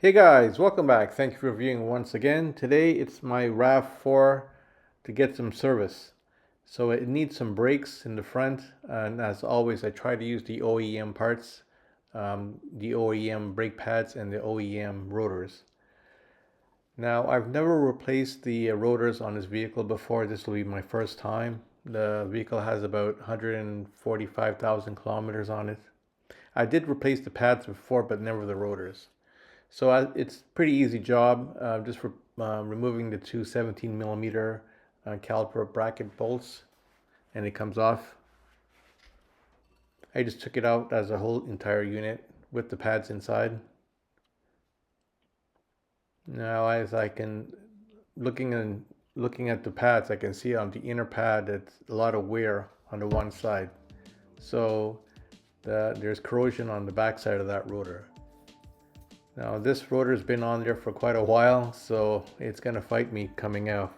Hey guys, welcome back. Thank you for viewing once again. Today it's my Rav4 to get some service. So it needs some brakes in the front, and as always I try to use the OEM parts, the OEM brake pads and the OEM rotors. Now I've never replaced the rotors on this vehicle before. This will be my first time. The vehicle has about 145,000 kilometers on it. I did replace the pads before, but never the rotors. So it's a pretty easy job, just for removing the two 17 millimeter caliper bracket bolts, and it comes off. I just took it out as a whole entire unit with the pads inside. Now as I can, looking at the pads, I can see on the inner pad it's a lot of wear on the one side. So there's corrosion on the back side of that rotor. Now this rotor's been on there for quite a while, so it's gonna fight me coming out.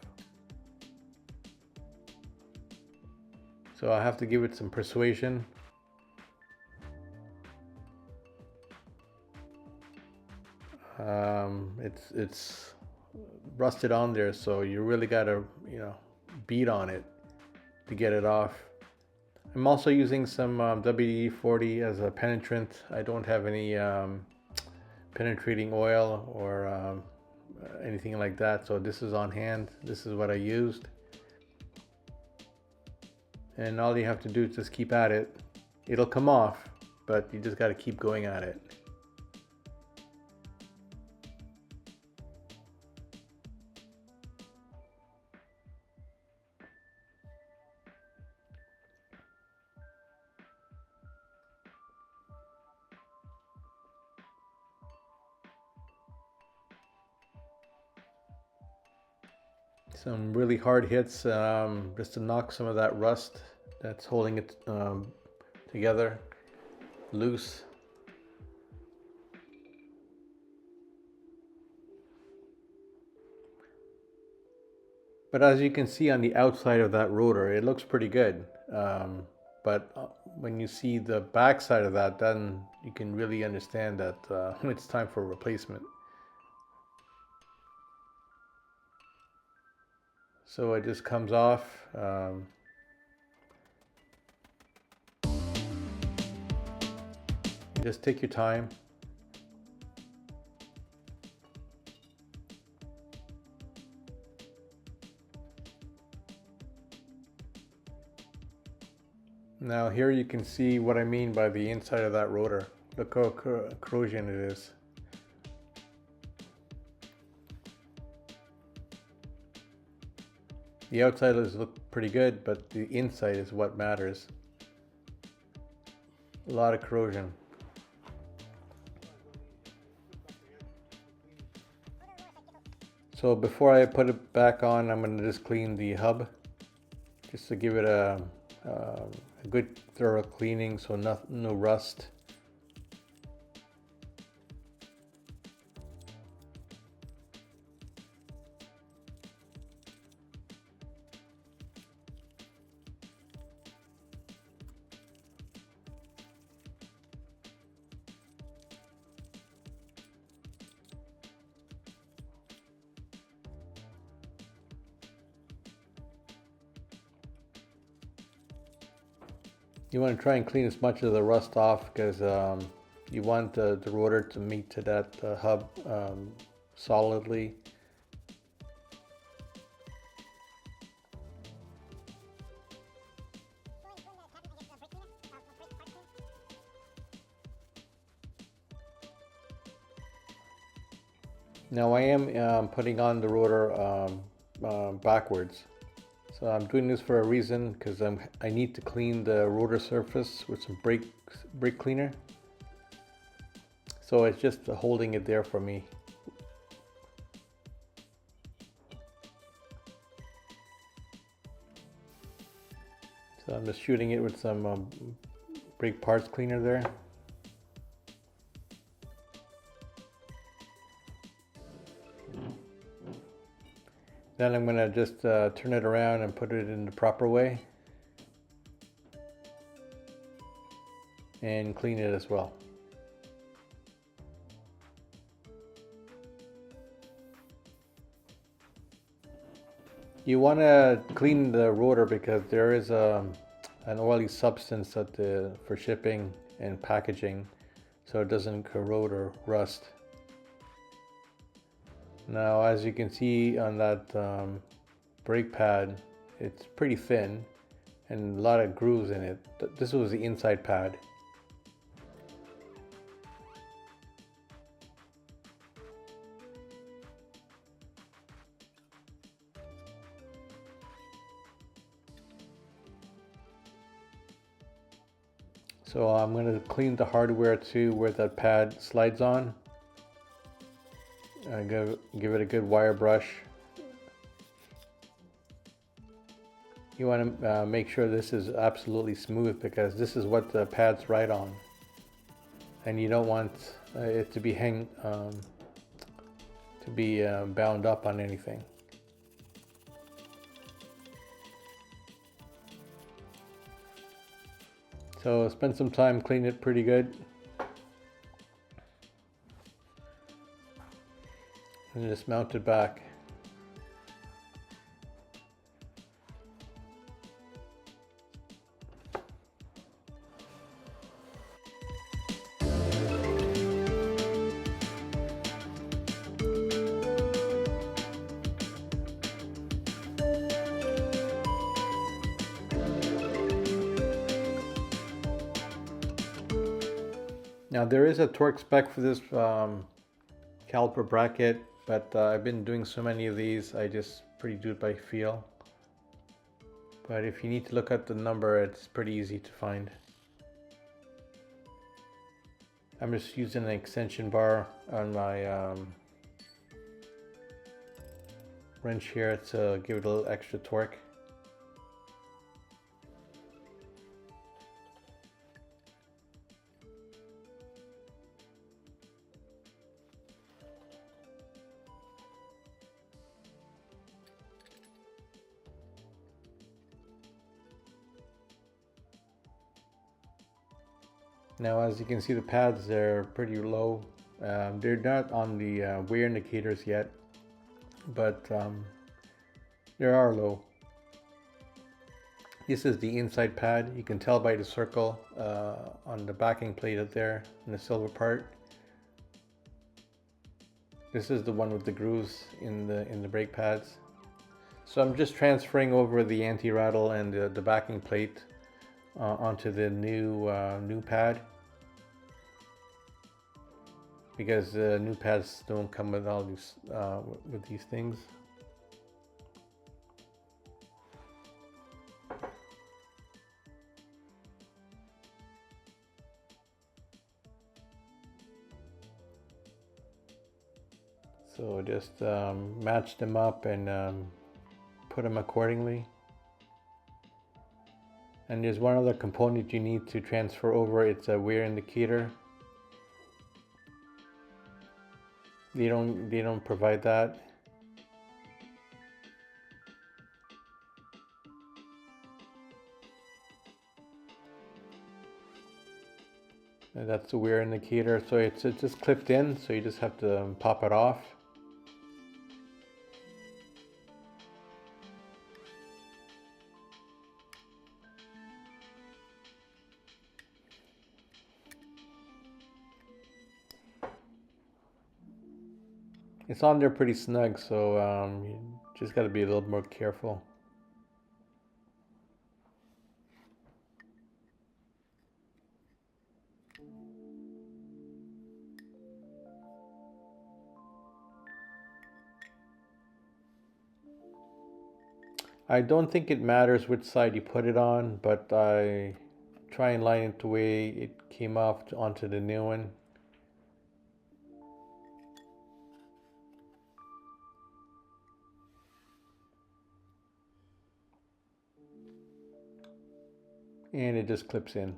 So I have to give it some persuasion. It's rusted on there, so you really gotta beat on it to get it off. I'm also using some WD-40 as a penetrant. I don't have any penetrating oil or anything like that, so this is on hand. This is what I used, and all you have to do is just keep at it. It'll come off, but you just got to keep going at it. Some really hard hits, just to knock some of that rust that's holding it together loose. But as you can see on the outside of that rotor, it looks pretty good. But when you see the back side of that, then you can really understand that it's time for a replacement. So it just comes off. Just take your time. Now here you can see what I mean by the inside of that rotor. Look how corrosion it is. The outside does look pretty good, but the inside is what matters. A lot of corrosion. So before I put it back on, I'm going to just clean the hub, just to give it a good thorough cleaning, so no rust. You want to try and clean as much of the rust off, because you want the rotor to meet to that hub solidly. Now I am putting on the rotor backwards. So I'm doing this for a reason, because I need to clean the rotor surface with some brake cleaner. So it's just holding it there for me. So I'm just shooting it with some brake parts cleaner there. Then I'm going to just turn it around and put it in the proper way and clean it as well. You want to clean the rotor because there is an oily substance for shipping and packaging, so it doesn't corrode or rust. Now, as you can see on that brake pad, it's pretty thin and a lot of grooves in it. This was the inside pad. So I'm going to clean the hardware too where that pad slides on. Give it a good wire brush. You want to make sure this is absolutely smooth because this is what the pads ride on. And you don't want it to be bound up on anything. So spend some time cleaning it pretty good. And just mount it back. Now there is a torque spec for this caliper bracket, but I've been doing so many of these, I just pretty do it by feel. But if you need to look at the number, it's pretty easy to find. I'm just using an extension bar on my wrench here to give it a little extra torque. Now, as you can see, the pads, they're pretty low. They're not on the wear indicators yet, but they are low. This is the inside pad. You can tell by the circle on the backing plate up there in the silver part. This is the one with the grooves in the brake pads. So I'm just transferring over the anti-rattle and the backing plate onto the new pad, because the new pads don't come with all these with these things. So just match them up and put them accordingly. And there's one other component you need to transfer over. It's a wear indicator. They don't provide that. And that's the wear indicator. So it's just clipped in, so you just have to pop it off. It's on there pretty snug, so you just got to be a little more careful. I don't think it matters which side you put it on, but I try and line it the way it came off onto the new one. And it just clips in.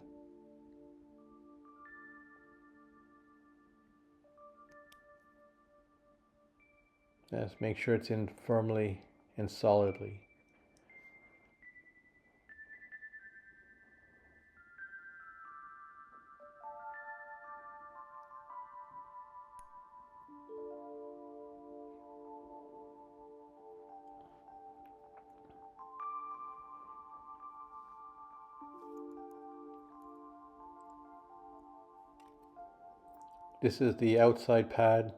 Just make sure it's in firmly and solidly. This is the outside pad.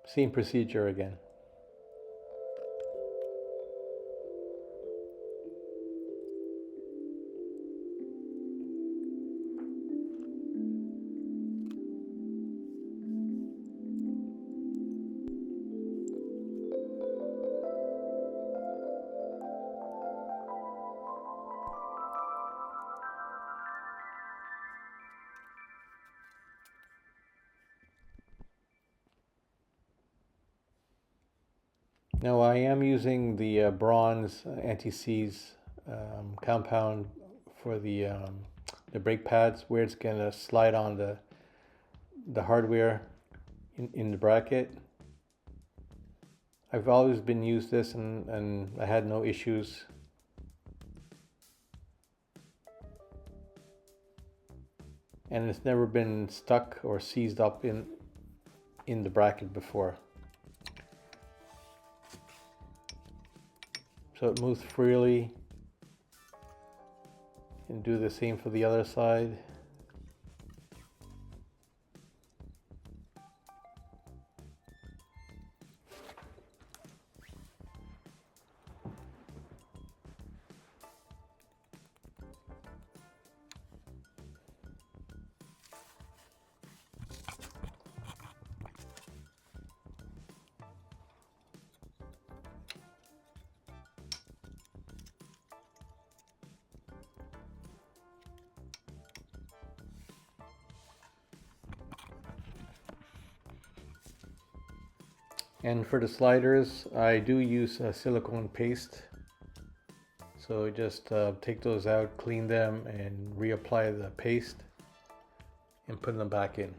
Same procedure again. Now I am using the bronze anti-seize compound for the brake pads, where it's gonna slide on the hardware in the bracket. I've always been used this and I had no issues. And it's never been stuck or seized up in the bracket before. So it moves freely. And do the same for the other side. And for the sliders, I do use silicone paste. So just take those out, clean them, and reapply the paste and put them back in.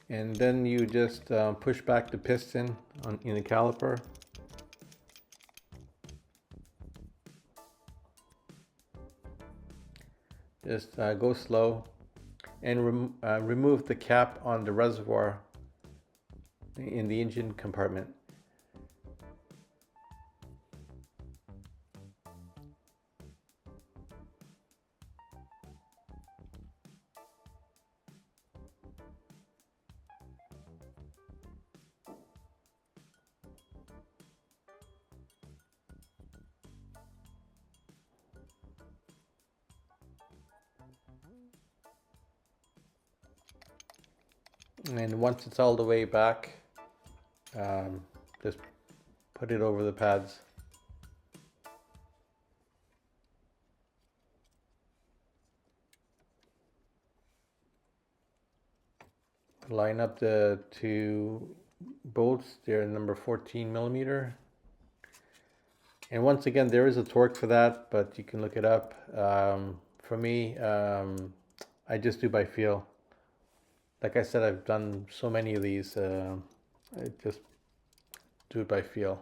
And then you just push back the piston in the caliper. Just go slow and remove the cap on the reservoir in the engine compartment. And once it's all the way back, just put it over the pads. Line up the two bolts. They're number 14 millimeter. And once again, there is a torque for that, but you can look it up. For me, I just do by feel. Like I said, I've done so many of these. I just do it by feel.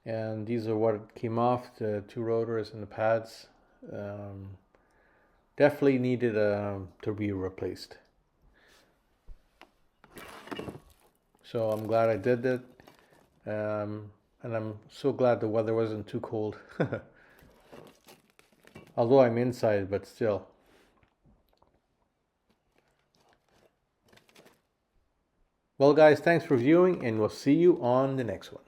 And these are what came off, the two rotors and the pads. Definitely needed to be replaced. So I'm glad I did it. And I'm so glad the weather wasn't too cold. Although I'm inside, but still. Well guys, thanks for viewing, and we'll see you on the next one.